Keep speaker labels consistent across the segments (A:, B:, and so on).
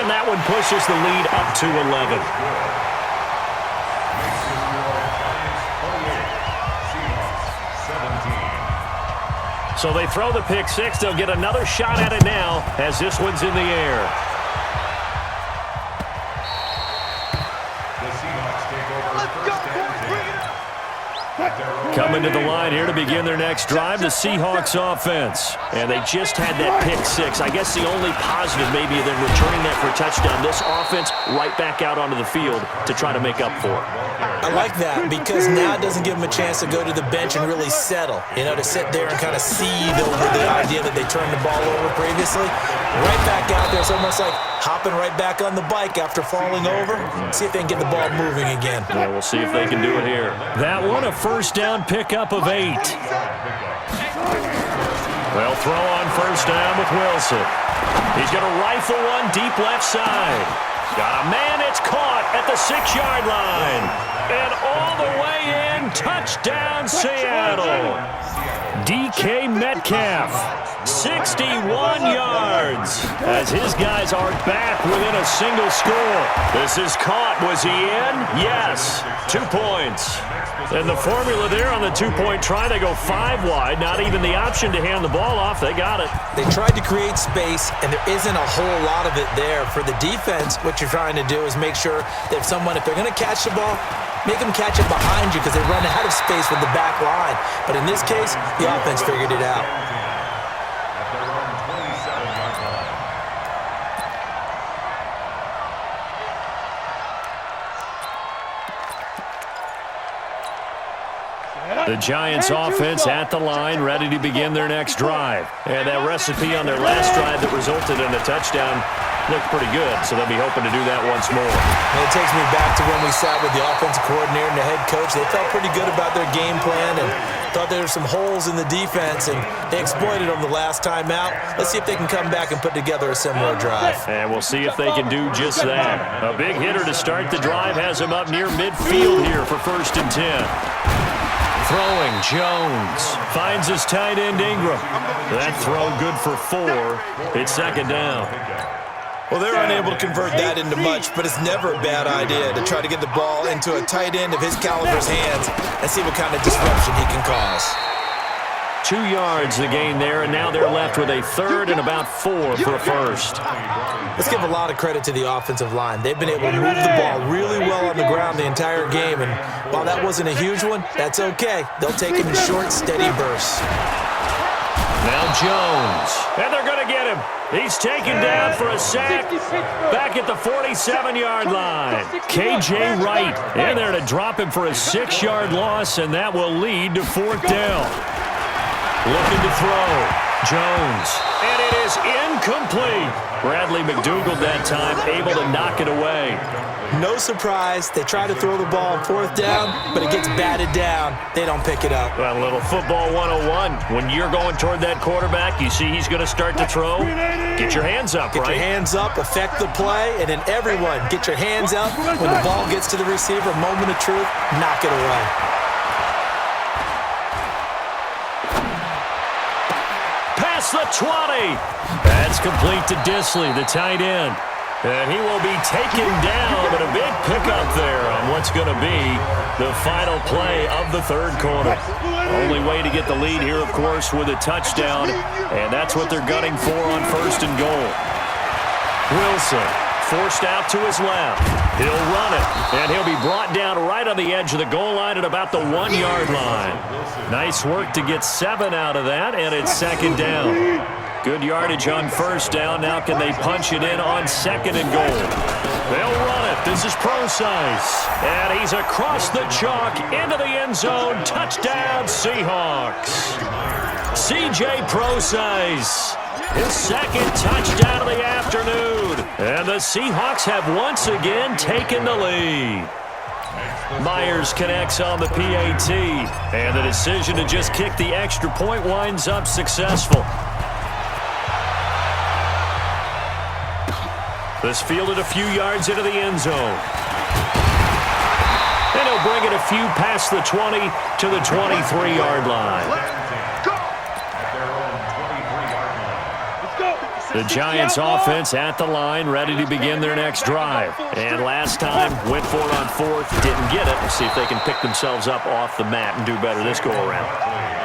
A: And that one pushes the lead up to 11. So they throw the pick six. They'll get another shot at it now as this one's in the air. Coming to the line here to begin their next drive, the Seahawks offense. And they just had that pick six. I guess the only positive maybe than returning that for a touchdown. This offense right back out onto the field to try to make up for it.
B: I like that because now it doesn't give them a chance to go to the bench and really settle. You know, to sit there and kind of seethe over the idea that they turned the ball over previously. Right back out there. It's almost like hopping right back on the bike after falling over. See if they can get the ball moving again.
A: Yeah, we'll see if they can do it here. That one, a first down pickup of 8. They'll throw on first down with Wilson. He's going to rifle one deep left side. Got a man, it's caught at the 6-yard line. And all the way in, touchdown Seattle. DK Metcalf, 61 yards, as his guys are back within a single score. This is caught. Was he in? Yes. 2 points. And the formula there on the 2-point try, they go 5 wide. Not even the option to hand the ball off. They got it.
B: They tried to create space, and there isn't a whole lot of it there. For the defense, what you're trying to do is make sure that if they're going to catch the ball, make them catch it behind you because they run out of space with the back line. But in this case, the offense figured it out.
A: The Giants offense at the line, ready to begin their next drive. And that recipe on their last drive that resulted in a touchdown looked pretty good, so they'll be hoping to do that once more.
B: And it takes me back to when we sat with the offensive coordinator and the head coach. They felt pretty good about their game plan and thought there were some holes in the defense, and they exploited them the last time out. Let's see if they can come back and put together a similar drive.
A: And we'll see if they can do just that. A big hitter to start the drive has him up near midfield here for 1st and 10. Throwing, Jones finds his tight end Ingram. That throw good for 4. It's 2nd down.
B: Well, they're unable to convert that into much, but it's never a bad idea to try to get the ball into a tight end of his caliber's hands and see what kind of disruption he can cause.
A: 2 yards the gain there, and now they're left with a 3rd and about 4 for a first.
B: Let's give a lot of credit to the offensive line. They've been able to move the ball really well on the ground the entire game, and while that wasn't a huge one, that's okay. They'll take them in short, steady bursts.
A: Now Jones, and they're going to get him. He's taken down for a sack back at the 47-yard line. K.J. Wright in there to drop him for a 6-yard loss, and that will lead to 4th down. Looking to throw. Jones. And it is incomplete. Bradley McDougald that time able to knock it away.
B: No surprise. They try to throw the ball on 4th down, but it gets batted down. They don't pick it up.
A: Well, a little football 101. When you're going toward that quarterback, you see he's going to start to throw. Get your hands up,
B: right? Get your hands up, affect the play, and then everyone get your hands up. When the ball gets to the receiver, moment of truth, knock it away.
A: The 20. That's complete to Disley, the tight end. And he will be taken down, but a big pickup there on what's going to be the final play of the 3rd quarter. Only way to get the lead here, of course, with a touchdown, and that's what they're gunning for on 1st and goal. Wilson forced out to his left. He'll run it, and he'll be brought down right on the edge of the goal line at about the 1-yard line. Nice work to get 7 out of that, and it's 2nd down. Good yardage on 1st down. Now can they punch it in on 2nd and goal? They'll run it. This is Prosise. And he's across the chalk into the end zone. Touchdown, Seahawks. C.J. Prosise. His 2nd touchdown of the afternoon. And the Seahawks have once again taken the lead. Myers connects on the PAT. And the decision to just kick the extra point winds up successful. This fielded a few yards into the end zone. And he'll bring it a few past the 20 to the 23-yard line. The Giants offense at the line, ready to begin their next drive. And last time, went for it on fourth, didn't get it. We'll see if they can pick themselves up off the mat and do better this go-around.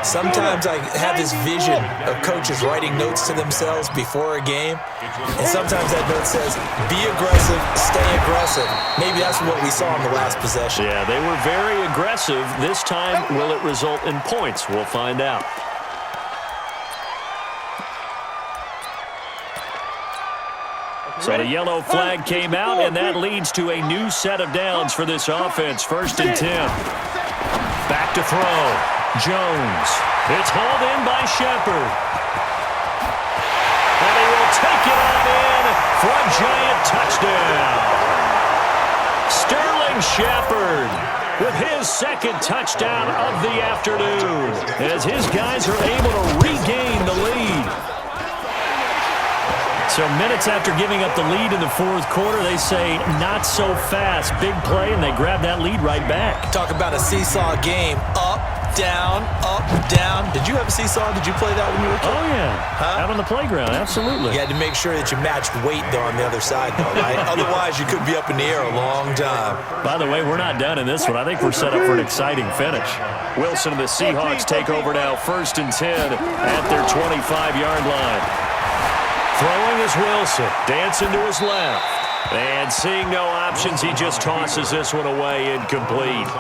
B: Sometimes I have this vision of coaches writing notes to themselves before a game, and sometimes that note says, be aggressive, stay aggressive. Maybe that's what we saw in the last possession.
A: Yeah, they were very aggressive. This time, will it result in points? We'll find out. So the yellow flag came out, and that leads to a new set of downs for this offense. 1st and 10. Back to throw. Jones. It's hauled in by Shepard. And he will take it on in for a Giant touchdown. Sterling Shepard with his second touchdown of the afternoon as his guys are able to regain the lead. So minutes after giving up the lead in the fourth quarter, they say not so fast. Big play, and they grab that lead right back.
B: Talk about a seesaw game. Up, down, up, down. Did you have a seesaw? Did you play that when you were a kid?
A: Oh, yeah. Out on the playground, absolutely.
B: You had to make sure that you matched weight, though, on the other side, though, right? Otherwise, you could be up in the air a long time.
A: By the way, we're not done in this one. I think we're set up for an exciting finish. Wilson and the Seahawks take over now, 1st and 10 at their 25-yard line. Throwing is Wilson, dancing to his left. And seeing no options, he just tosses this one away, incomplete.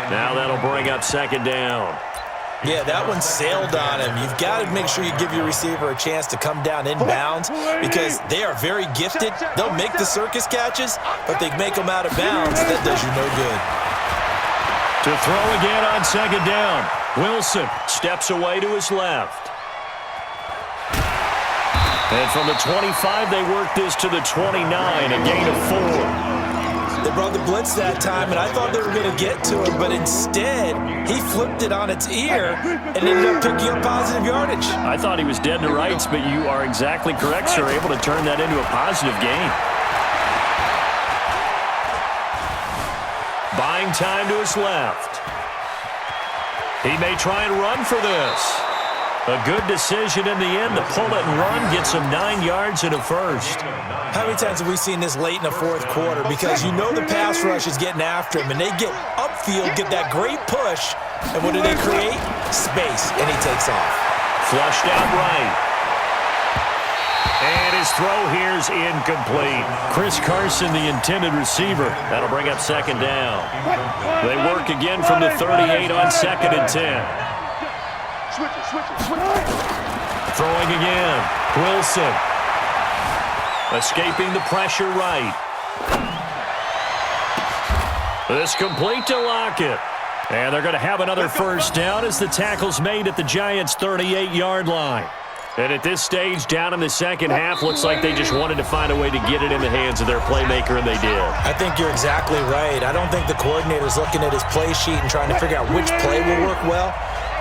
A: Now that'll bring up 2nd down.
B: Yeah, that one sailed on him. You've got to make sure you give your receiver a chance to come down inbounds because they are very gifted. They'll make the circus catches, but they make them out of bounds. That does you no good.
A: To throw again on 2nd down. Wilson steps away to his left. And from the 25, they work this to the 29, a gain of 4.
B: They brought the blitz that time, and I thought they were going to get to him, but instead, he flipped it on its ear and ended up picking up positive yardage.
A: I thought he was dead to rights, but you are exactly correct, sir, able to turn that into a positive gain. Buying time to his left. He may try and run for this. A good decision in the end to pull it and run, gets him 9 yards and a first.
B: How many times have we seen this late in the fourth quarter? Because you know the pass rush is getting after him, and they get upfield, get that great push, and what do they create? Space, and he takes off.
A: Flushed out right. And his throw here's incomplete. Chris Carson, the intended receiver. That'll bring up 2nd down. They work again from the 38 on 2nd and 10. Throwing again. Wilson. Escaping the pressure right. This complete to Lockett. And they're going to have another 1st down as the tackle's made at the Giants' 38-yard line. And at this stage, down in the second half, looks like they just wanted to find a way to get it in the hands of their playmaker, and they did.
B: I think you're exactly right. I don't think the coordinator's looking at his play sheet and trying to figure out which play will work well.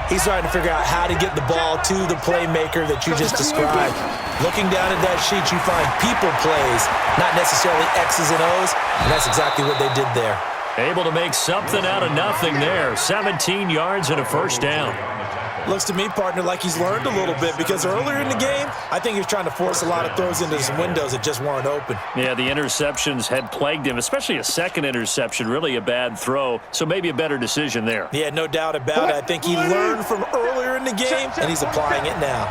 B: He's trying to figure out how to get the ball to the playmaker that you just described. Looking down at that sheet, you find people plays, not necessarily X's and O's, and that's exactly what they did there.
A: Able to make something out of nothing there. 17 yards and a 1st down.
B: Looks to me, partner, like he's learned a little bit because earlier in the game, I think he was trying to force a lot of throws into some windows that just weren't open.
A: Yeah, the interceptions had plagued him, especially a second interception, really a bad throw, so maybe a better decision there.
B: Yeah, no doubt about it. I think he learned from earlier in the game, and he's applying it now.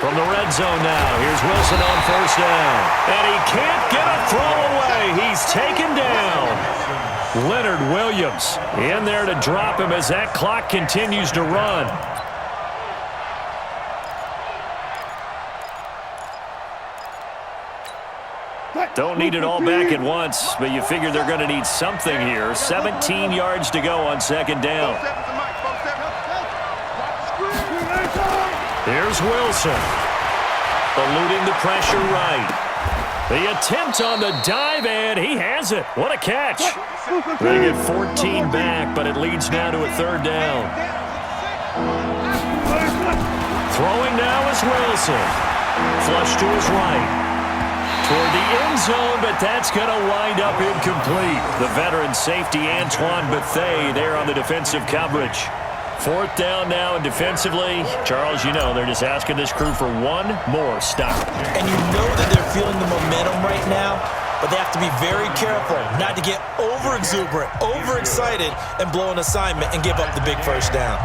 A: From the red zone now, here's Wilson on 1st down. And he can't get a throw away. He's taken down. Leonard Williams in there to drop him as that clock continues to run. Don't need it all back at once, but you figure they're going to need something here. 17 yards to go on 2nd down. Here's Wilson. Eluding the pressure right. The attempt on the dive, and he has it. What a catch. They get 14 back, but it leads now to a 3rd down. Throwing now is Wilson. Flush to his right. Toward the end zone, but that's going to wind up incomplete. The veteran safety, Antoine Bethea, there on the defensive coverage. Fourth down now, and defensively, Charles, you know, they're just asking this crew for one more stop.
B: And you know that they're feeling the momentum right now, but they have to be very careful not to get over-exuberant, overexcited, and blow an assignment and give up the big first down.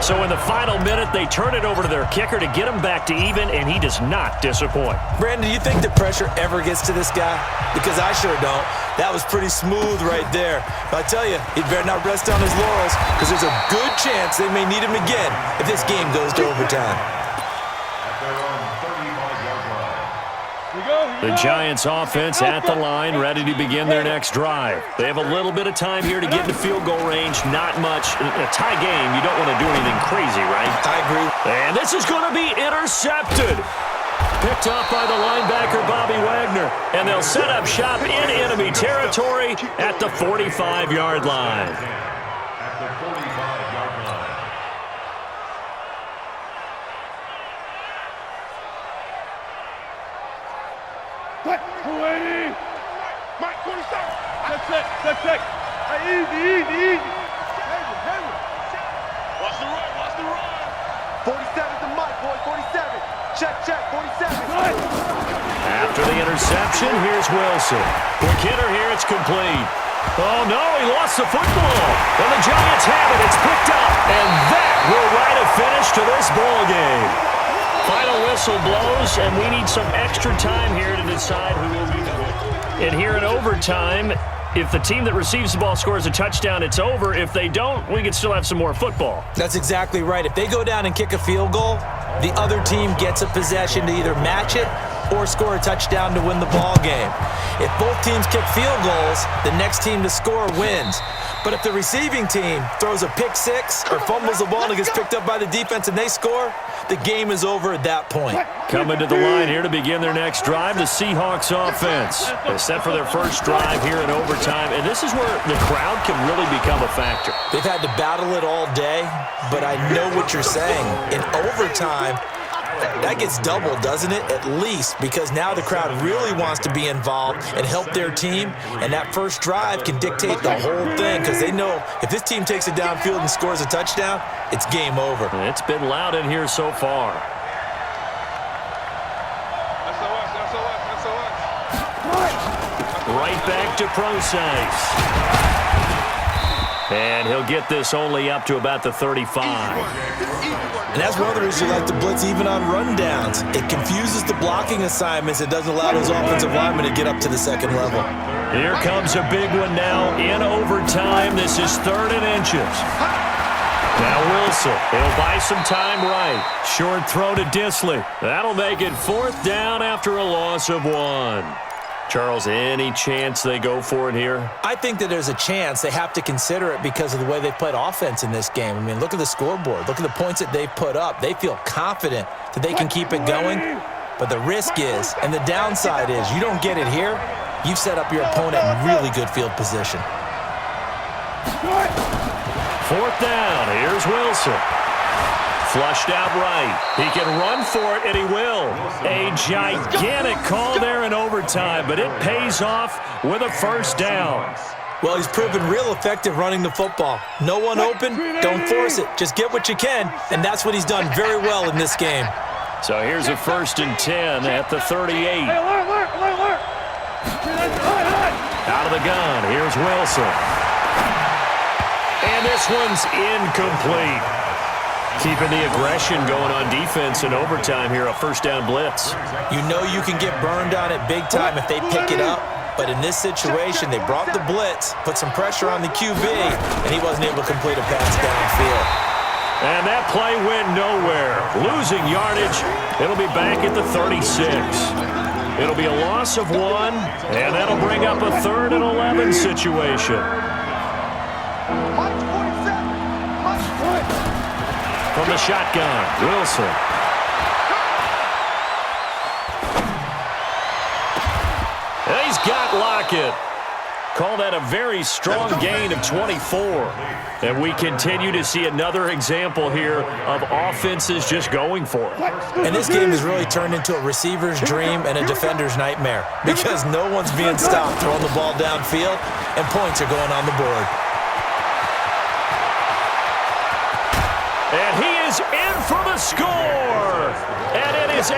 A: So in the final minute, they turn it over to their kicker to get him back to even, and he does not disappoint.
B: Brandon, do you think the pressure ever gets to this guy? Because I sure don't. That was pretty smooth right there. But I tell you, he better not rest on his laurels, because there's a good chance they may need him again if this game goes to overtime.
A: The Giants offense at the line, ready to begin their next drive. They have a little bit of time here to get into field goal range, not much. A tie game, you don't want to do anything crazy, right?
B: I agree.
A: And this is going to be intercepted. Picked up by the linebacker, Bobby Wagner. And they'll set up shop in enemy territory at the 45-yard line.
C: Mike, 47. That's it. Easy. Watch the run.
D: 47 to Mike, boy, 47. Check, 47.
A: After the interception, here's Wilson. Quick hitter here, it's complete. Oh, no, he lost the football. And the Giants have it. It's picked up. And that will write a finish to this ball game. Final whistle blows, and we need some extra time here to decide who will be the winner. And here in overtime, if the team that receives the ball scores a touchdown, it's over. If they don't, we can still have some more football.
B: That's exactly right. If they go down and kick a field goal, the other team gets a possession to either match it or score a touchdown to win the ball game. If both teams kick field goals, the next team to score wins. But if the receiving team throws a pick six or fumbles the ball and it gets picked up by the defense and they score, the game is over at that point.
A: Coming to the line here to begin their next drive, the Seahawks offense. They're set for their first drive here in overtime, and this is where the crowd can really become a factor.
B: They've had to battle it all day, but I know what you're saying. In overtime, that gets doubled, doesn't it? At least, because now the crowd really wants to be involved and help their team, and that first drive can dictate the whole thing because they know if this team takes it downfield and scores a touchdown, it's game over.
A: It's been loud in here so far. Right back to Procise. And he'll get this only up to about the 35.
B: And that's one of the reasons you like to blitz even on rundowns. It confuses the blocking assignments. It doesn't allow those offensive linemen to get up to the second level.
A: Here comes a big one now in overtime. This is 3rd and inches. Now Wilson, he'll buy some time right. Short throw to Disley. That'll make it 4th down after a loss of 1. Charles, any chance they go for it here?
B: I think that there's a chance. They have to consider it because of the way they played offense in this game. I mean, look at the scoreboard. Look at the points that they've put up. They feel confident that they can keep it going. But the risk is, and the downside is, you don't get it here, you've set up your opponent in really good field position.
A: 4th down. Here's Wilson. Flushed out right. He can run for it, and he will. A gigantic call there in overtime, but it pays off with a 1st down.
B: Well, he's proven real effective running the football. No one open, don't force it. Just get what you can, and that's what he's done very well in this game.
A: So here's a 1st and 10 at the 38. Out of the gun, here's Wilson. And this one's incomplete. Keeping the aggression going on defense in overtime here, a 1st down blitz.
B: You know you can get burned on it big time if they pick it up. But in this situation, they brought the blitz, put some pressure on the QB, and he wasn't able to complete a pass downfield.
A: And that play went nowhere. Losing yardage. It'll be back at the 36. It'll be a loss of 1, and that'll bring up a 3rd and 11 situation. From the shotgun, Wilson. And he's got Lockett. Call that a very strong gain of 24. And we continue to see another example here of offenses just going for it.
B: And this game has really turned into a receiver's dream and a defender's nightmare because no one's being stopped throwing the ball downfield, and points are going on the board.
A: is in for the score. And it is